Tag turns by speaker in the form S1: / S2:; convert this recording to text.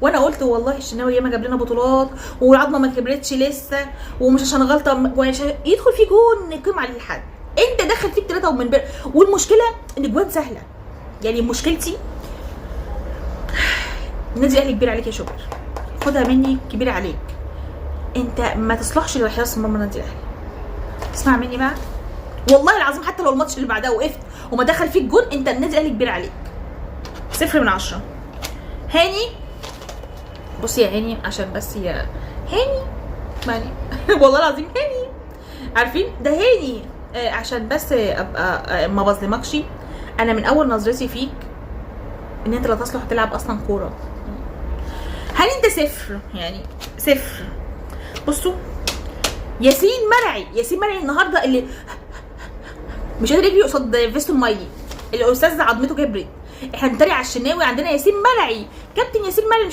S1: وانا قلت والله الشناوي ياما جاب لنا بطولات والعظمه ما كبرتش لسه، ومش عشان غلطه يدخل في جون نقيم عليه الحد. انت دخل فيك 3 ومن والمشكله ان جوان سهله. يعني مشكلتي النادي الاهلي كبير عليك يا شكر، خدها مني كبير عليك، انت ما تصلحش لحراسه مرمى النادي الاهلي. اسمع مني بقى والله العظيم، حتى لو الماتش اللي بعدها وقفت وما دخل فيك جون، انت النادي الاهلي كبير عليك. 0 من 10. هاني بصي يا هاني، عشان بس يا هاني يعني والله العظيم هاني، عارفين ده هاني، عشان بس ابقى ما بظلمكش، انا من اول نظرتي فيك ان انت لا تصلح تلعب اصلا كوره. هل انت 0 يعني 0؟ بصوا ياسين مرعي النهارده اللي مش قادر يجري قصاد فيستون مايلي، الاستاذ عظمته كبرت. احنا بنتريق على الشناوي، عندنا ياسين مرعي، كابتن ياسين مرعي.